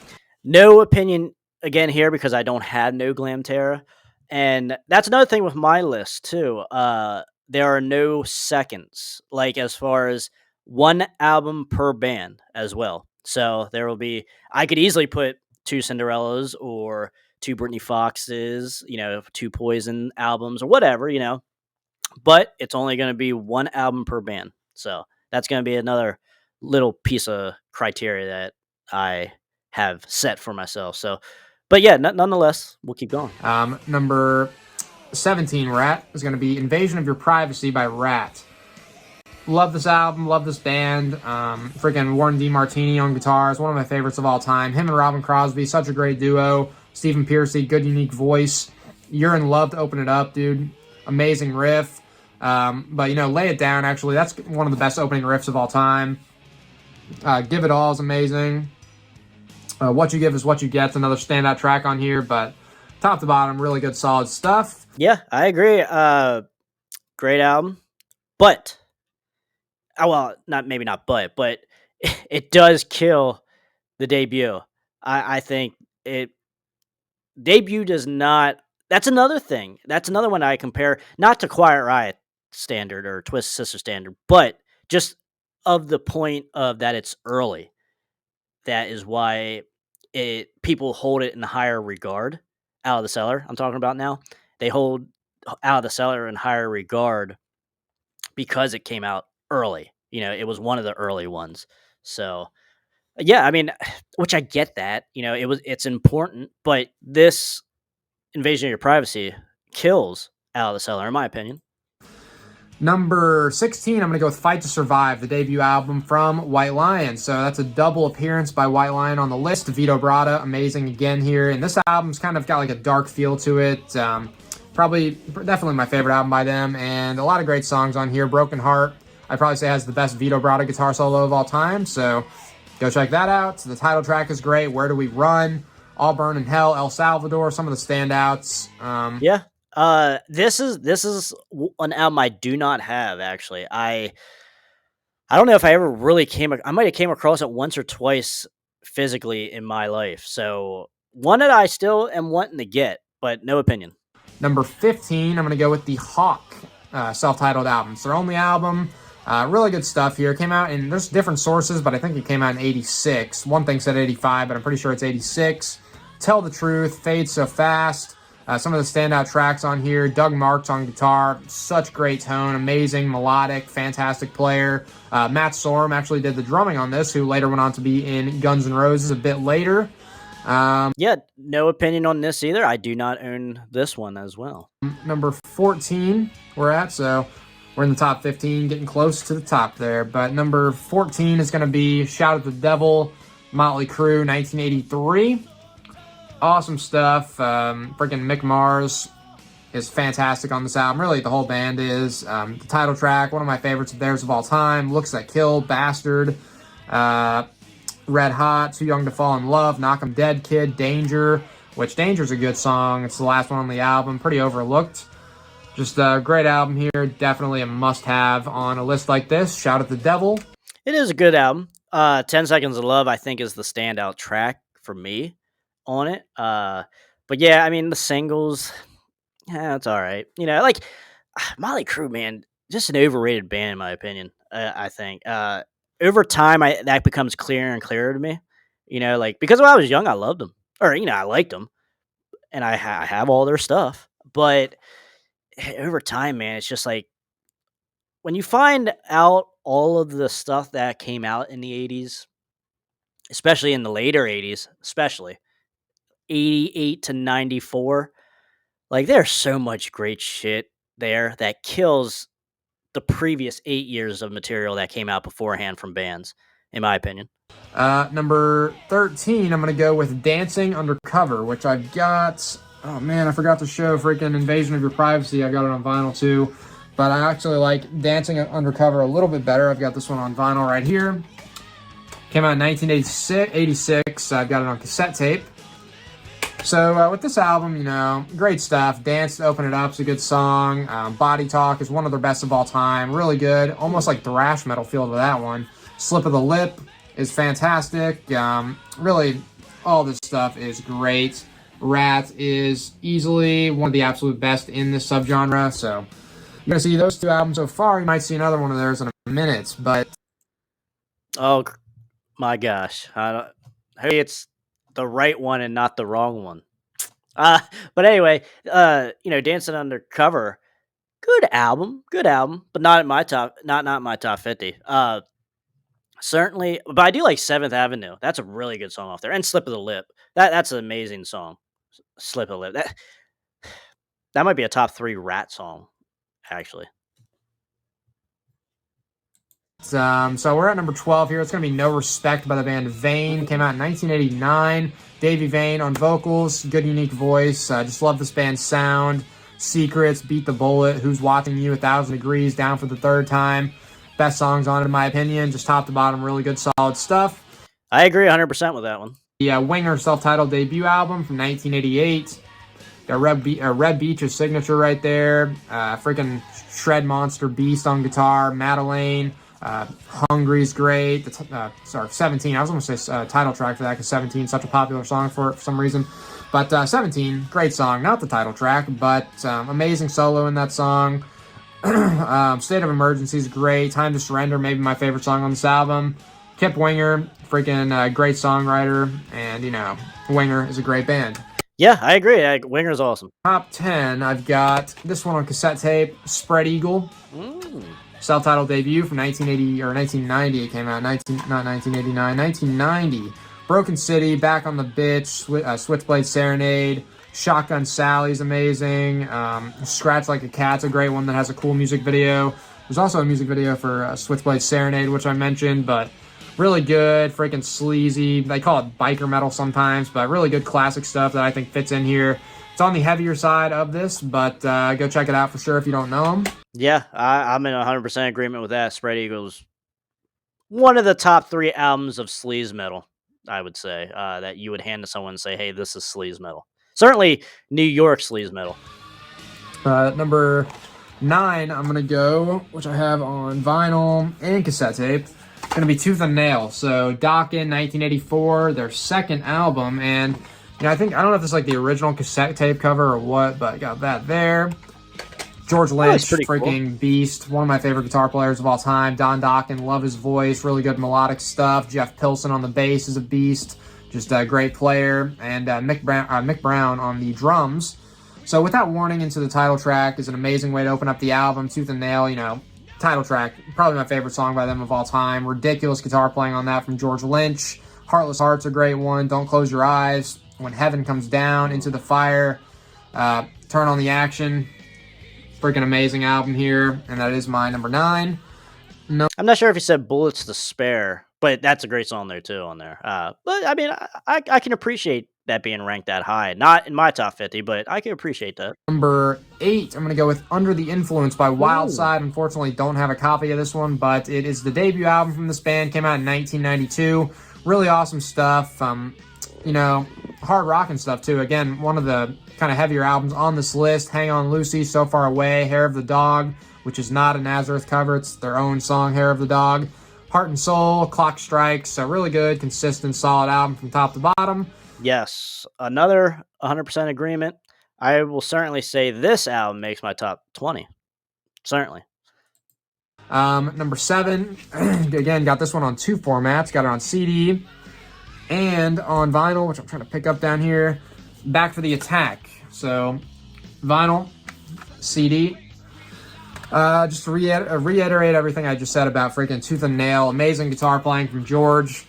No opinion again here because I don't have no Glamterra. And that's another thing with my list too. There are no seconds, like as far as one album per band as well. So there will be, I could easily put 2 Cinderellas or 2 Britney Foxes, 2 Poison albums or whatever, but it's only going to be one album per band. So that's going to be another little piece of criteria that I have set for myself. So, but yeah, nonetheless, we'll keep going. Number 17, Ratt, is going to be Invasion of Your Privacy by Ratt. Love this album, love this band. Freaking Warren DeMartini on guitar is one of my favorites of all time. Him and Robin Crosby, such a great duo. Stephen Pearcy, good unique voice. You're in Love to open it up, dude. Amazing riff. But Lay It Down, actually, that's one of the best opening riffs of all time. Give It All is amazing. What You Give Is What You Get's another standout track on here, but top to bottom, really good, solid stuff. Yeah, I agree. Great album, but but it does kill the debut. I think debut does not. That's another thing. That's another one I compare, not to Quiet Riot standard or Twisted Sister standard, but just of the point of that it's early. That is why people hold it in higher regard. Out of the Cellar, I'm talking about now. They hold Out of the Cellar in higher regard because it came out early. It was one of the early ones. So, yeah, I mean, which I get that. It's important, but this Invasion of Your Privacy kills Out of the Cellar, in my opinion. Number 16, I'm going to go with Fight to Survive, the debut album from White Lion. So that's a double appearance by White Lion on the list. Vito Bratta, amazing again here. And this album's kind of got like a dark feel to it. Definitely my favorite album by them. And a lot of great songs on here. Broken Heart, I'd probably say has the best Vito Bratta guitar solo of all time. So go check that out. The title track is great. Where Do We Run? All Burn in Hell, El Salvador, some of the standouts. Yeah. This is an album I do not have, actually. I don't know if I ever really I might have came across it once or twice physically in my life. So one that I still am wanting to get, but no opinion. Number 15, I'm going to go with the Hawk self-titled album. It's their only album. Really good stuff here. Came out in, there's different sources, but I think it came out in 86. One thing said 85, but I'm pretty sure it's 86. Tell the Truth, Fade So Fast. Some of the standout tracks on here. Doug Marks on guitar. Such great tone. Amazing, melodic, fantastic player. Matt Sorum actually did the drumming on this, who later went on to be in Guns N' Roses a bit later. Yeah, no opinion on this either. I do not own this one as well. Number 14 we're at, so we're in the top 15, getting close to the top there. But number 14 is going to be Shout at the Devil, Motley Crue, 1983. Awesome stuff. Freaking Mick Mars is fantastic on this album. Really, the whole band is. The title track, one of my favorites of theirs of all time. Looks That Kill, Bastard, Red Hot, Too Young to Fall in Love, Knock 'Em Dead Kid, Danger, which Danger's a good song. It's the last one on the album. Pretty overlooked. Just a great album here. Definitely a must-have on a list like this. Shout at the Devil. It is a good album. 10 Seconds of Love, I think, is the standout track for me on it. But yeah, I mean, the singles, yeah, it's all right. You know, like, Motley Crue, man, just an overrated band, in my opinion, I think. Over time, that becomes clearer and clearer to me. You know, like, because when I was young, I loved them. Or, you know, I liked them. And I have all their stuff. But over time, man, it's just like, when you find out all of the stuff that came out in the 80s, especially in the later 80s, especially 88 to 94, like, there's so much great shit there that kills the previous 8 years of material that came out beforehand from bands, in my opinion. Number 13, I'm going to go with Dancing Undercover, which I've got. Oh man, I forgot to show freaking Invasion of Your Privacy. I got it on vinyl too. But I actually like Dancing Undercover a little bit better. I've got this one on vinyl right here. Came out in 1986. I've got it on cassette tape. So with this album, you know, great stuff. Dance to Open It Up is a good song. Body Talk is one of their best of all time. Really good. Almost like thrash metal feel to that one. Slip of the Lip is fantastic. Really, all this stuff is great. Ratt is easily one of the absolute best in this subgenre. So you're going to see those two albums so far. You might see another one of theirs in a minute. But oh my gosh. Hey, it's the right one and not the wrong one. But anyway, you know, Dancing Undercover, good album, but not in my top, not my top 50. Certainly, but I do like Seventh Avenue. That's a really good song off there, and Slip of the Lip. That's an amazing song. Slip of the Lip. That might be a top 3 Ratt song, actually. So we're at number 12 here. It's going to be No Respect by the band Vane. Came out in 1989. Davey Vane on vocals. Good, unique voice. Just love this band's sound. Secrets, Beat the Bullet, Who's Watching You, 1,000 Degrees, Down for the Third Time. Best songs on it, in my opinion. Just top to bottom, really good, solid stuff. I agree 100% with that one. The Winger self-titled debut album from 1988. Got Red Beach's signature right there. Freaking Shred Monster Beast on guitar. Madeleine. Hungry's great. 17. I was going to say title track for that because 17 is such a popular song for some reason. But 17, great song. Not the title track, but amazing solo in that song. State of Emergency is great. Time to Surrender, maybe my favorite song on this album. Kip Winger, freaking great songwriter. And, you know, Winger is a great band. Yeah, I agree. Winger's awesome. Top 10, I've got this one on cassette tape, Spread Eagle. Self-titled debut from 1980 or 1990. It came out, not 1989, 1990. Broken City, Back on the Bitch, Switchblade Serenade, Shotgun Sally's amazing. Scratch Like a Cat's a great one that has a cool music video. There's also a music video for Switchblade Serenade, which I mentioned, but really good, freaking sleazy. They call it biker metal sometimes, but really good classic stuff that I think fits in here. It's on the heavier side of this, but go check it out for sure if you don't know them. Yeah, I'm in 100% agreement with that. Spread Eagle's one of the top 3 albums of sleaze metal, I would say, that you would hand to someone and say, hey, this is sleaze metal. Certainly New York sleaze metal. Number 9, I'm going to go, which I have on vinyl and cassette tape. Going to be Tooth and Nail. So Dokken, 1984, their second album. And, I don't know if this is like the original cassette tape cover or what, but got that there. George Lynch, freaking cool. Beast. One of my favorite guitar players of all time. Don Dokken, love his voice. Really good melodic stuff. Jeff Pilson on the bass is a beast. Just a great player. And Mick Brown on the drums. So with that warning into the title track is an amazing way to open up the album. Tooth and Nail, title track, probably my favorite song by them of all time. Ridiculous guitar playing on that from George Lynch. Heartless Heart's a great one. Don't Close Your Eyes. When Heaven Comes Down, Into the Fire. Turn on the Action. Freaking amazing album here. And that is my number 9. No. I'm not sure if he said Bullets to Spare, but that's a great song there too on there. But I mean, I can appreciate that being ranked that high. Not in my top 50, but I can appreciate that. Number 8, I'm going to go with Under the Influence by Wildside. Unfortunately, don't have a copy of this one, but it is the debut album from this band. Came out in 1992. Really awesome stuff. Hard rocking stuff too. Again, one of the kind of heavier albums on this list. Hang On Lucy, So Far Away, Hair of the Dog, which is not a Nazareth cover. It's their own song, Hair of the Dog. Heart and Soul, Clock Strikes. A really good, consistent, solid album from top to bottom. Yes, another 100% agreement. I will certainly say this album makes my top 20. Certainly. Number 7, again, got this one on 2 formats. Got it on CD and on vinyl, which I'm trying to pick up down here. Back for the Attack. So, vinyl, CD. Just to reiterate everything I just said about freaking Tooth and Nail. Amazing guitar playing from George.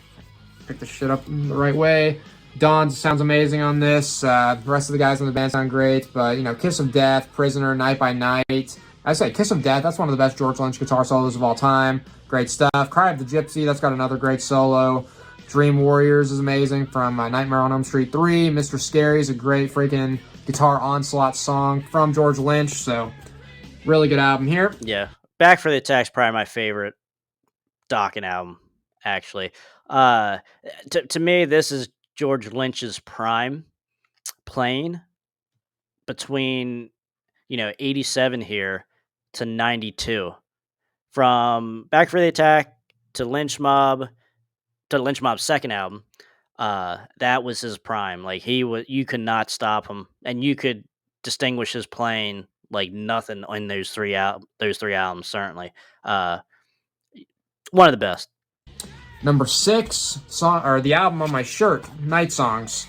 Pick this shit up the right way. Don sounds amazing on this. The rest of the guys on the band sound great. But, Kiss of Death, Prisoner, Night by Night. I say Kiss of Death, that's one of the best George Lynch guitar solos of all time. Great stuff. Cry of the Gypsy, that's got another great solo. Dream Warriors is amazing from Nightmare on Elm Street 3. Mr. Scary is a great freaking guitar onslaught song from George Lynch. So, really good album here. Yeah. Back for the Attack's probably my favorite Dokken album, actually. To me, this is George Lynch's prime playing between, 87 here to 92. From Back for the Attack to Lynch Mob's second album, that was his prime. Like you could not stop him, and you could distinguish his playing like nothing in those three albums. Certainly, one of the best. Number 6 song, or the album on my shirt, Night Songs.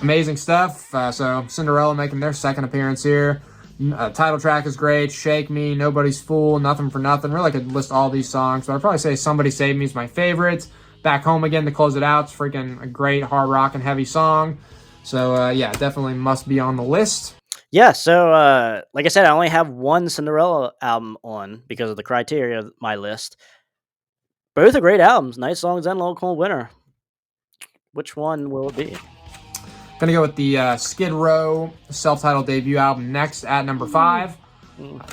Amazing stuff. So Cinderella making their second appearance here. Title track is great. Shake Me, Nobody's Fool, Nothing for Nothing. Really could list all these songs, but I'd probably say Somebody Save Me is my favorite. Back Home Again to close it out. It's freaking a great hard rock and heavy song. So definitely must be on the list. Yeah, so like I said, I only have one Cinderella album on because of the criteria of my list. Both are great albums, Night Songs and Long Cold Winter. Which one will it be? Gonna go with the Skid Row self-titled debut album next at number 5.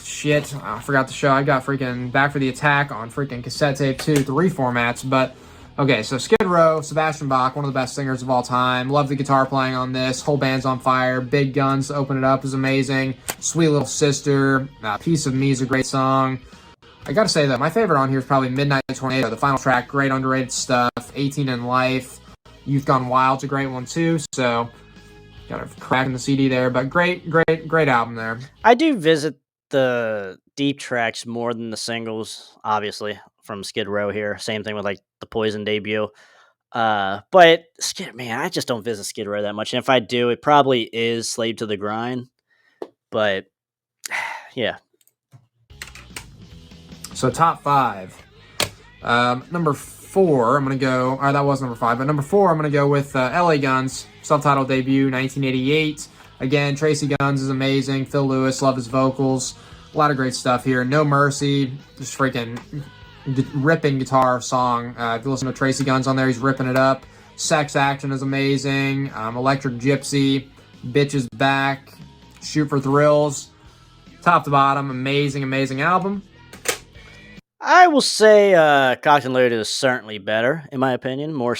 Shit, I forgot to show. I got freaking Back for the Attack on freaking cassette tape too, 3 formats. But okay, so Skid Row, Sebastian Bach, one of the best singers of all time. Love the guitar playing on this. Whole band's on fire. Big Guns to open it up is amazing. Sweet Little Sister, Piece of Me is a great song. I gotta say that my favorite on here is probably Midnight Tornado, the final track. Great underrated stuff. 18 in Life. Youth Gone Wild's a great one too. So got a crack in the CD there, but great album there. I do visit the deep tracks more than the singles, obviously, from Skid Row here. Same thing with like the Poison debut. But I just don't visit Skid Row that much. And if I do, it probably is Slave to the Grind. But yeah. So top 5. Number 4, I'm going to go, or that was number 5, but number 4, I'm going to go with LA Guns, self-titled debut, 1988. Again, Tracy Guns is amazing. Phil Lewis, love his vocals. A lot of great stuff here. No Mercy, just freaking ripping guitar song. If you listen to Tracy Guns on there, he's ripping it up. Sex Action is amazing. Electric Gypsy, Bitch is Back, Shoot for Thrills. Top to bottom, amazing album. I will say Cocked and Loaded is certainly better, in my opinion. More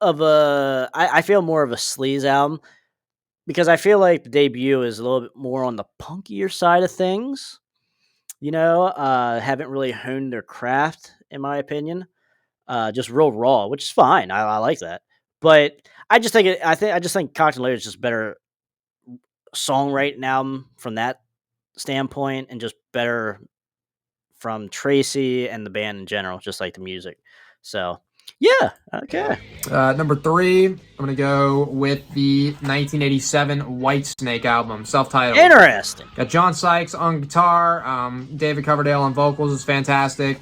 of a... I feel more of a sleaze album, because I feel like the debut is a little bit more on the punkier side of things. Haven't really honed their craft in my opinion. Just real raw, which is fine. I like that. But I just think I just think Cocked and Loaded is just better songwriting album from that standpoint, and just better from Tracy and the band in general, just like the music. So yeah, okay. Number 3, I'm going to go with the 1987 Whitesnake album, self-titled. Interesting. Got John Sykes on guitar, David Coverdale on vocals is fantastic.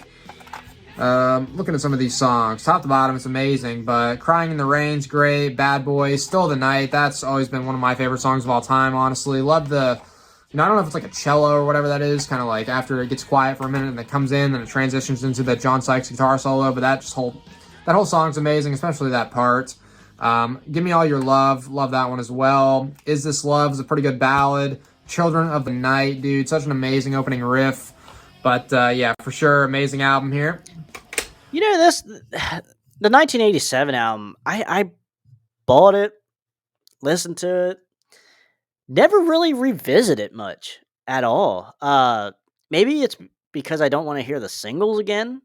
Looking at some of these songs, top to bottom, it's amazing, but Crying in the Rain's great, Bad Boys, Still the Night, that's always been one of my favorite songs of all time, honestly. Love the, I don't know if it's like a cello or whatever that is, kind of like after it gets quiet for a minute and it comes in and it transitions into the John Sykes guitar solo, but that whole song's amazing, especially that part. Give Me All Your Love, love that one as well. Is This Love is a pretty good ballad. Children of the Night, dude, such an amazing opening riff. But yeah, for sure, amazing album here. You know, the 1987 album, I bought it, listened to it, never really revisit it much at all. Maybe it's because I don't want to hear the singles again.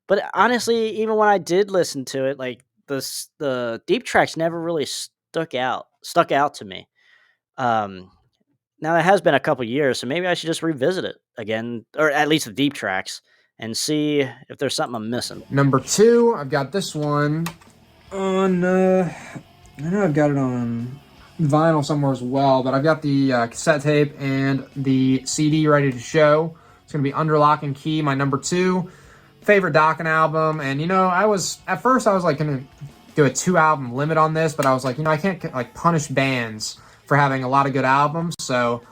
But honestly, even when I did listen to it, like the deep tracks never really stuck out to me. Now it has been a couple years, so maybe I should just revisit it again, or at least the deep tracks, and see if there's something I'm missing. Number 2, I've got this one on, I know I've got it on vinyl somewhere as well, but I've got the cassette tape and the CD ready to show. It's going to be Under Lock and Key, my number 2 favorite Dokken album. And, at first I was like going to do a 2-album limit on this, but I was like, I can't like punish bands for having a lot of good albums. So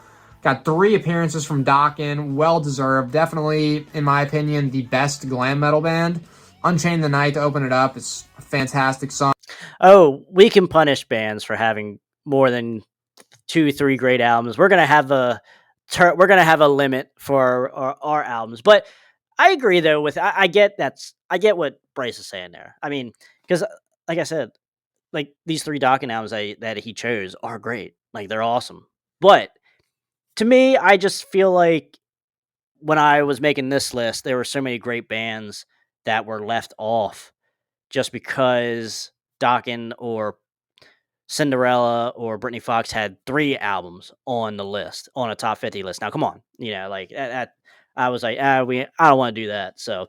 got 3 appearances from Dokken, well deserved. Definitely, in my opinion, the best glam metal band. Unchain the Night to open it up. It's a fantastic song. Oh, we can punish bands for having more than 2-3 great albums. We're gonna have a limit for our albums. But I agree though with I get what Bryce is saying there. I mean, because like I said, like these 3 Dokken albums that he chose are great. Like they're awesome. But to me, I just feel like when I was making this list, there were so many great bands that were left off just because Dokken or Cinderella or Britney Fox had 3 albums on the list, on a top 50 list. Now, come on, like I was like, I don't want to do that. So,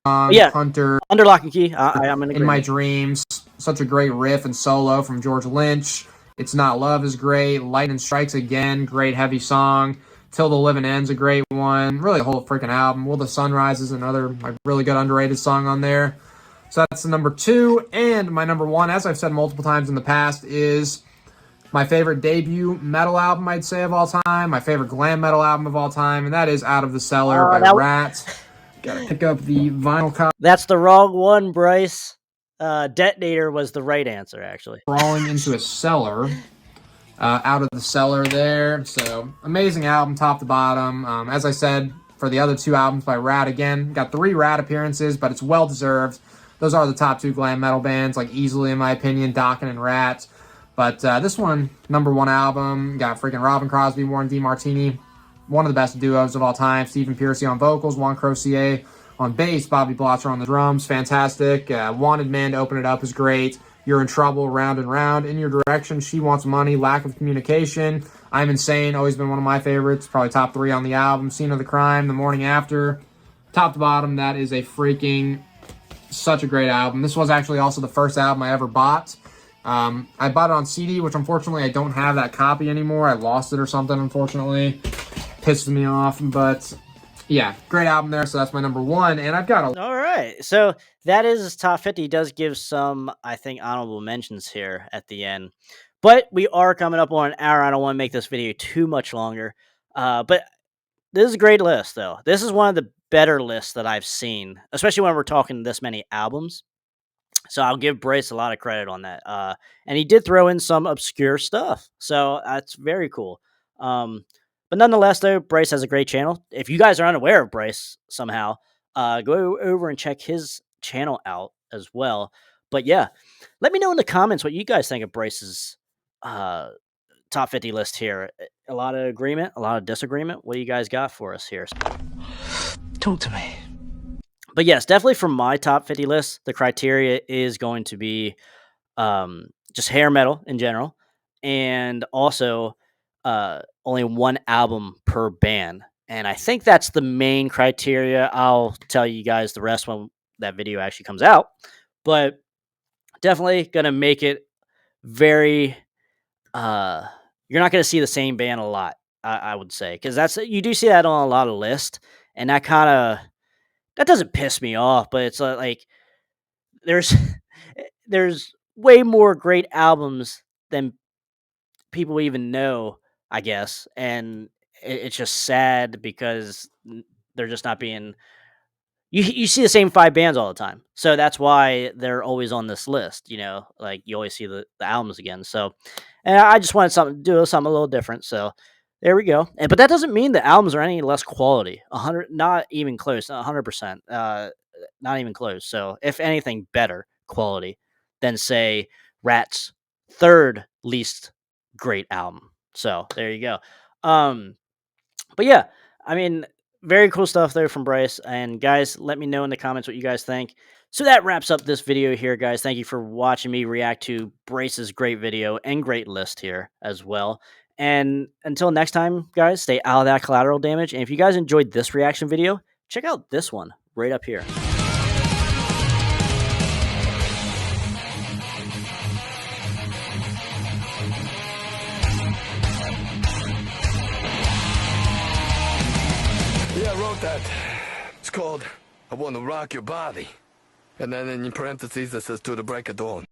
yeah, Hunter, Under Lock and Key. I'm in My Dreams, such a great riff and solo from George Lynch. It's Not Love is great. Lightning Strikes Again, great heavy song. Till the Living Ends, a great one. Really, the whole freaking album. Will the Sunrise is another really good underrated song on there. So that's the number 2. And my number 1, as I've said multiple times in the past, is my favorite debut metal album, I'd say, of all time. My favorite glam metal album of all time. And that is Out of the Cellar by Ratt. Gotta pick up the vinyl copy. That's the wrong one, Bryce. Detonator was the right answer, actually. Crawling into a cellar. Out of the Cellar there. So, amazing album, top to bottom. As I said, for the other 2 albums by Ratt, again, got 3 Ratt appearances, but it's well-deserved. Those are the top 2 glam metal bands, like easily, in my opinion, Dokken and Ratt. But this one, number 1 album, got freaking Robin Crosby, Warren DeMartini, one of the best duos of all time. Stephen Pearcy on vocals, Juan Crocier on bass, Bobby Blotzer on the drums, fantastic. Wanted Man to open it up is great. You're in Trouble, Round and Round, In Your Direction, She Wants Money, Lack of Communication, I'm Insane, always been one of my favorites, probably top 3 on the album. Scene of the Crime, The Morning After, top to bottom, that is a freaking such a great album. This was actually also the first album I ever bought. I bought it on CD, which unfortunately I don't have that copy anymore. I lost it or something, unfortunately. Pissed me off, but yeah, great album there. So that's my number 1, and I've got a... All right, so that is his top 50. He does give some, I think, honorable mentions here at the end. But we are coming up on an hour. I don't want to make this video too much longer. But this is a great list, though. This is one of the better lists that I've seen, especially when we're talking this many albums. So I'll give Bryce a lot of credit on that. And he did throw in some obscure stuff. So that's very cool. But nonetheless, though, Bryce has a great channel. If you guys are unaware of Bryce somehow, go over and check his channel out as well. But yeah, let me know in the comments what you guys think of Bryce's top 50 list here. A lot of agreement, a lot of disagreement. What do you guys got for us here? Talk to me. But yes, definitely from my top 50 list, the criteria is going to be just hair metal in general, and also only one album per band. And I think that's the main criteria. I'll tell you guys the rest when that video actually comes out. But definitely gonna make it very. You're not gonna see the same band a lot. I would say because that's you do see that on a lot of lists, and that doesn't piss me off. But it's like there's there's way more great albums than people even know, I guess, and it's just sad because they're just not being. You see the same 5 bands all the time, so that's why they're always on this list. Like you always see the albums again. So, and I just wanted do something a little different. So there we go. But that doesn't mean the albums are any less quality. 100, not even close. 100%. Not even close. So if anything, better quality than say Ratt's third least great album. So there you go. But yeah, I mean, very cool stuff there from Bryce. And guys, let me know in the comments what you guys think. So that wraps up this video here, guys. Thank you for watching me react to Bryce's great video and great list here as well. And until next time, guys, stay out of that collateral damage. And if you guys enjoyed this reaction video, check out this one right up here. Yeah, I wrote that. It's called I Want to Rock Your Body. And then in parentheses it says to the break of dawn.